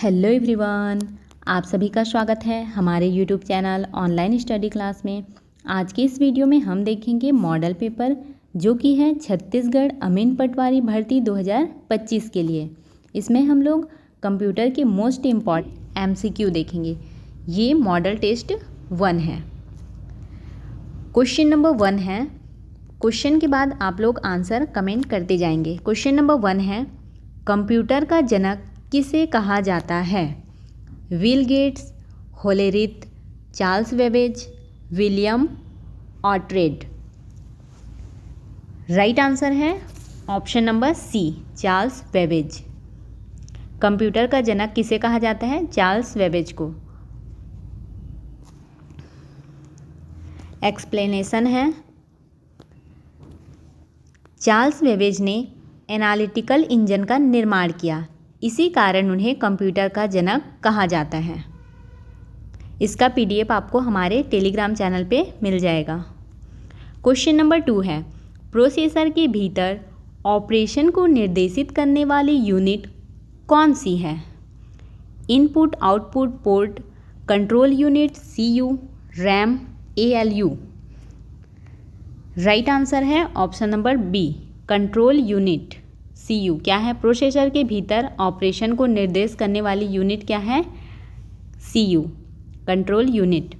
Hello everyone, आप सभी का स्वागत है हमारे YouTube channel online study class में। आज के इस वीडियो में हम देखेंगे मॉडल पेपर जो कि है छत्तीसगढ़ अमीन पटवारी भर्ती 2025 के लिए। इसमें हम लोग कंप्यूटर के मोस्ट इम्पॉर्टेंट एमसीक्यू देखेंगे। ये मॉडल टेस्ट 1 है। क्वेश्चन नंबर 1 है। क्वेश्चन के बाद आप लोग आंसर कमेंट करते जाएंगे। क्वेश्चन नंबर 1 है, कंप्यूटर का जनक किसे कहा जाता है? Bill Gates, Hollerith, Charles Babbage, William Oughtred. Right answer है option number C, Charles Babbage. Computer का जनक किसे कहा जाता है? चार्ल्स बेबेज को। एक्सप्लेनेशन है, चार्ल्स बेबेज ने एनालिटिकल इंजन का निर्माण किया, इसी कारण उन्हें कंप्यूटर का जनक कहा जाता है। इसका पीडीएफ आपको हमारे टेलीग्राम चैनल पे मिल जाएगा। क्वेश्चन नंबर 2 है, प्रोसेसर के भीतर ऑपरेशन को निर्देशित करने वाली यूनिट कौन सी है? Input output port, control unit, CU, RAM, ALU. Right answer है option number B, control unit, CU. क्या है? प्रोसेसर के भीतर ऑपरेशन को निर्देश करने वाली यूनिट क्या है? CU, control unit.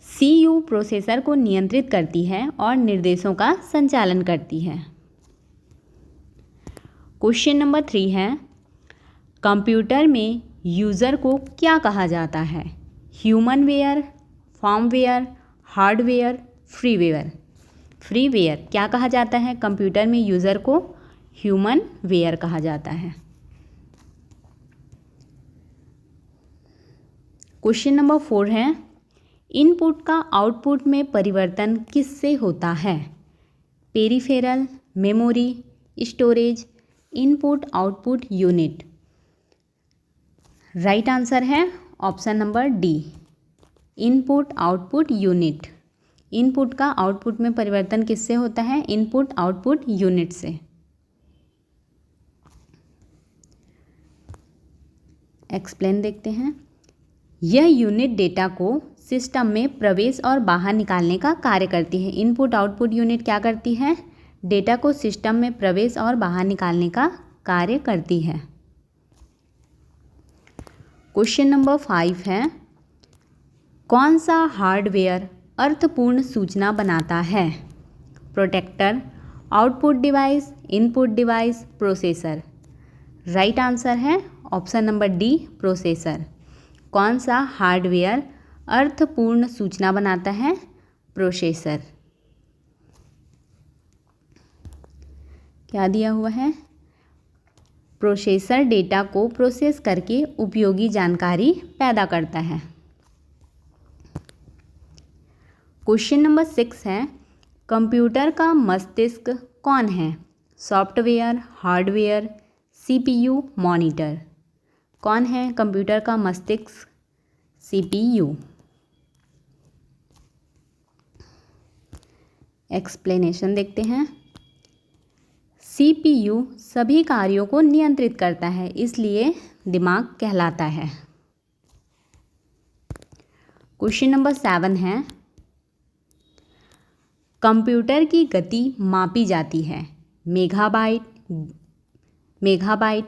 CU processor को नियंत्रित करती है और निर्देशों का संचालन करती है। क्वेश्चन नंबर 3 है, कंप्यूटर में यूज़र को क्या कहा जाता है? ह्यूमनवेयर, फर्मवेयर, हार्डवेयर, फ्रीवेयर। फ्रीवेयर क्या कहा जाता है? कंप्यूटर में यूज़र को ह्यूमन वेयर कहा जाता है। क्वेश्चन नंबर 4 है, इनपुट का आउटपुट में परिवर्तन किससे होता है? Peripheral, memory, storage, input output unit. Right answer है option number D, input output unit. Input का आउटपुट में परिवर्तन किससे होता है? इनपुट आउटपुट यूनिट से। एक्सप्लेन देखते हैं। यह यूनिट डेटा को सिस्टम में प्रवेश और बाहर निकालने का कार्य करती है। इनपुट आउटपुट यूनिट क्या करती है? डेटा को सिस्टम में प्रवेश और बाहर निकालने का कार्य करती है। क्वेश्चन नंबर 5 है, कौन सा हार्डवेयर अर्थपूर्ण सूचना बनाता है? Protector, output device, input device, processor. Right answer है ऑप्शन नंबर डी, प्रोसेसर। कौन सा हार्डवेयर अर्थपूर्ण सूचना बनाता है? प्रोसेसर। क्या दिया हुआ है? प्रोसेसर डेटा को प्रोसेस करके उपयोगी जानकारी पैदा करता है। क्वेश्चन नंबर 6 है, कंप्यूटर का मस्तिष्क कौन है? Software, hardware, CPU, monitor. कौन है कंप्यूटर का मस्तिष्क? सीपीयू। एक्सप्लेनेशन देखते हैं। सीपीयू सभी कार्यों को नियंत्रित करता है, इसलिए दिमाग कहलाता है। क्वेश्चन नंबर 7 है, कंप्यूटर की गति मापी जाती है। मेगाबाइट,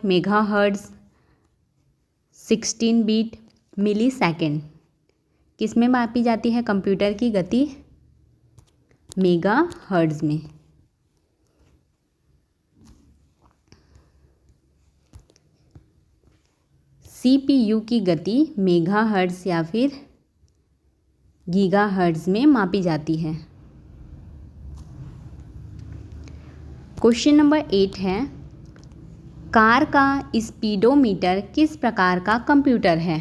मेगाहर्ट्ज़, 16 बीट, मिली सेकेंड। किस में मापी जाती है कंप्यूटर की गति? मेगाहर्ट्ज़ में। सीपीयू की गति मेगाहर्ट्ज़ या फिर गीगाहर्ट्ज़ में मापी जाती है। क्वेश्चन नंबर 8 है, कार का स्पीडोमीटर किस प्रकार का कंप्यूटर है?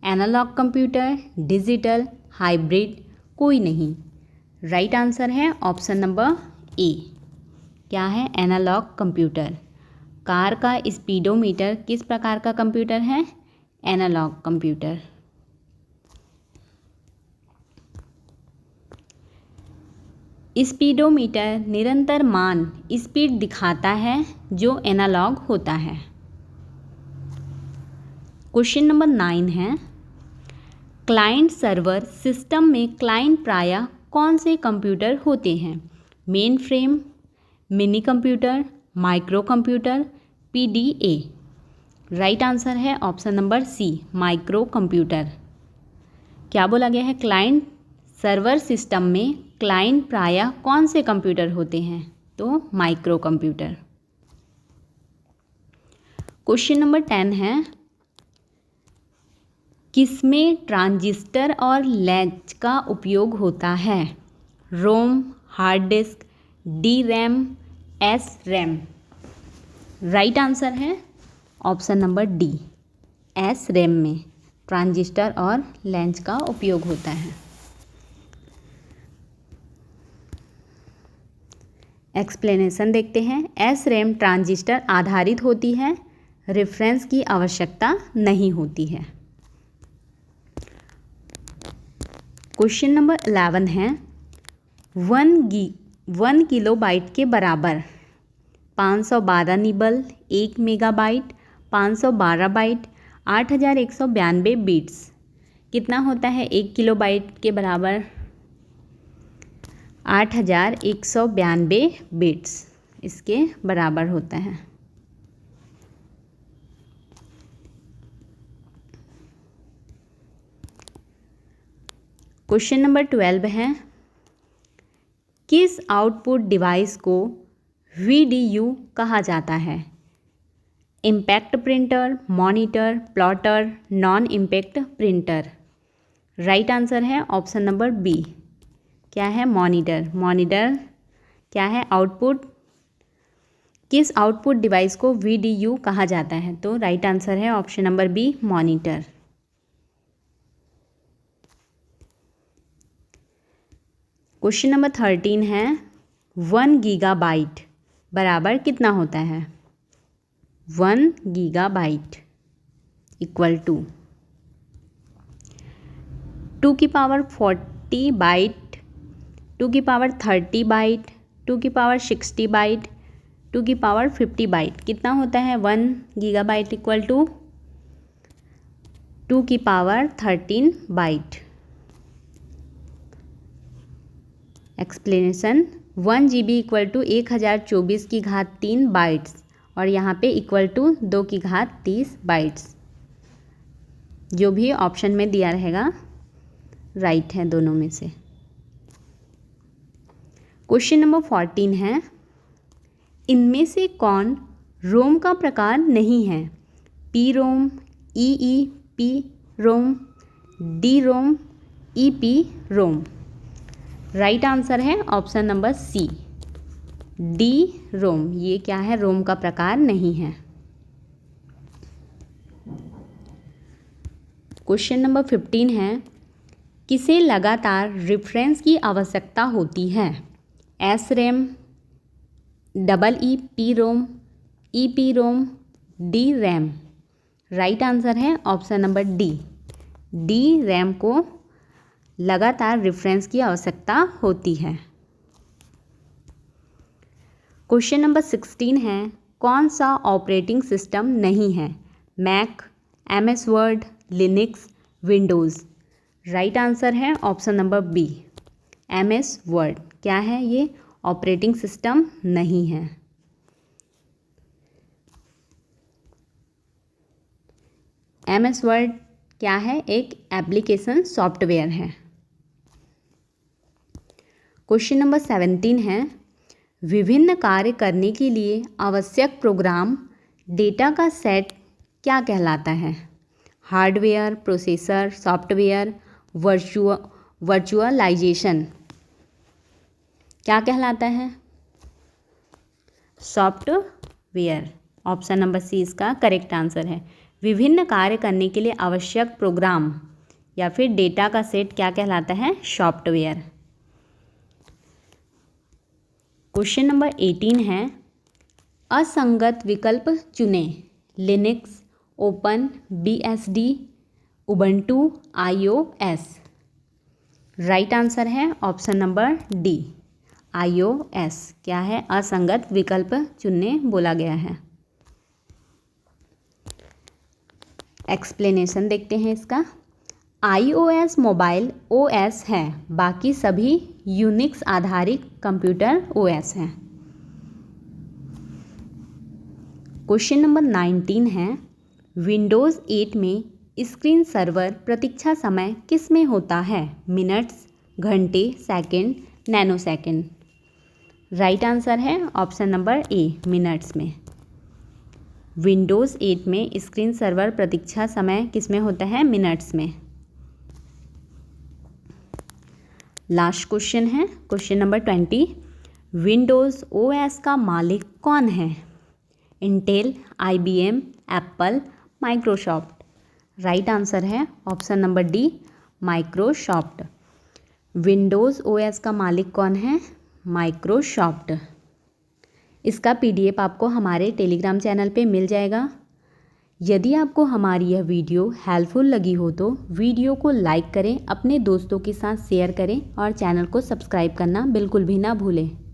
एनालॉग कंप्यूटर, डिजिटल, हाइब्रिड, कोई नहीं। राइट आंसर है ऑप्शन नंबर ए। क्या है? Analog computer. कार का स्पीडोमीटर किस प्रकार का कंप्यूटर है? Analog computer. स्पीडोमीटर निरंतर मान स्पीड दिखाता है जो एनालॉग होता है। क्वेश्चन नंबर 9 है, क्लाइंट सर्वर सिस्टम में क्लाइंट प्रायः कौन से कंप्यूटर होते हैं? Mainframe, mini computer, micro computer, PDA। Right answer है option number C, micro computer. क्या बोला गया है? क्लाइंट सर्वर सिस्टम में क्लाइंट प्रायः कौन से कंप्यूटर होते हैं? तो माइक्रो कंप्यूटर। क्वेश्चन नंबर 10 है, किसमें ट्रांजिस्टर और लैच का उपयोग होता है? ROM, hard disk, DRAM, SRAM। Right answer है ऑप्शन नंबर डी, SRAM में ट्रांजिस्टर और लैच का उपयोग होता है। एक्सप्लेनेशन देखते हैं। SRAM ट्रांजिस्टर आधारित होती है, रेफरेंस की आवश्यकता नहीं होती है। क्वेश्चन नंबर 11 है, 1 किलोबाइट के बराबर 512 निबल, 1 मेगाबाइट, 512 बाइट, 8192 बिट्स कितना होता है? 1 किलोबाइट के बराबर 8192 बिट्स इसके बराबर होता है। क्वेश्चन नंबर 12 है, किस आउटपुट डिवाइस को VDU कहा जाता है? Impact printer, monitor, plotter, non impact printer. Right answer है ऑप्शन नंबर बी, क्या है? मॉनिटर। मॉनिटर क्या है? आउटपुट। किस आउटपुट डिवाइस को VDU कहा जाता है? तो राइट आंसर है option number B, monitor. Question number 13 है, 1 गीगाबाइट बराबर कितना होता है? 1 गीगाबाइट इक्वल टू 2 की पावर 40 बाइट, 2 की पावर 30 बाइट, 2 की पावर 60 बाइट, 2 की पावर 50 बाइट कितना होता है? 1 गीगाबाइट इक्वल टू 2 की power 13 byte. Explanation, 1 GB equal to 1024 की घात 3 बाइट्स और यहाँ पे इक्वल टू 2 की घात 30 बाइट्स। जो भी ऑप्शन में दिया रहेगा राइट है दोनों में से। क्वेश्चन नंबर 14 है, इनमें से कौन रोम का प्रकार नहीं है? PROM, EEPROM, DROM, EPROM। Right answer है ऑप्शन नंबर सी, DROM। ये क्या है? रोम का प्रकार नहीं है। क्वेश्चन नंबर 15 है, किसे लगातार रेफरेंस की आवश्यकता होती है? SRAM, EEPROM, EPROM, DRAM। Right answer है ऑप्शन नंबर डी, DRAM को लगातार रेफरेंस की आवश्यकता होती है। क्वेश्चन नंबर 16 है, कौन सा ऑपरेटिंग सिस्टम नहीं है? Mac, MS word, Linux, Windows. Right answer है option number B, MS word. क्या है? ये ऑपरेटिंग सिस्टम नहीं है। MS वर्ड क्या है? एक एप्लीकेशन सॉफ्टवेयर है। क्वेश्चन नंबर 17 है, विभिन्न कार्य करने के लिए आवश्यक प्रोग्राम डेटा का सेट क्या कहलाता है? Hardware, processor, software, virtualization. क्या कहलाता है? सॉफ्टवेयर। ऑप्शन नंबर सी इसका करेक्ट आंसर है। विभिन्न कार्य करने के लिए आवश्यक प्रोग्राम या फिर डेटा का सेट क्या कहलाता है? सॉफ्टवेयर। क्वेश्चन नंबर 18 है, असंगत विकल्प चुनें। Linux, open, BSD, Ubuntu, iOS। Right answer है ऑप्शन नंबर डी, iOS क्या है, असंगत विकल्प चुनने बोला गया है। एक्सप्लेनेशन देखते हैं इसका। iOS मोबाइल OS है, बाकी सभी यूनिक्स आधारित कंप्यूटर OS हैं। क्वेश्चन नंबर 19 है, विंडोज़ 8 में स्क्रीन सर्वर प्रतीक्षा समय किस में होता है? मिनट्स, घंटे, second, nano second. Right answer है ऑप्शन नंबर ए, मिनट्स में। विंडोज़ 8 में स्क्रीन सर्वर प्रतीक्षा समय किस में होता है? मिनट्स में। लास्ट क्वेश्चन है क्वेश्चन नंबर 20, विंडोज़ OS का मालिक कौन है? Intel, IBM, Apple, Microsoft. Right answer है option number D, Microsoft. Windows OS का मालिक कौन है? माइक्रोसॉफ्ट। इसका PDF आपको हमारे टेलीग्राम चैनल पे मिल जाएगा। यदि आपको हमारी यह वीडियो हेल्पफुल लगी हो तो वीडियो को लाइक करें, अपने दोस्तों के साथ शेयर करें और चैनल को सब्सक्राइब करना बिल्कुल भी ना भूलें।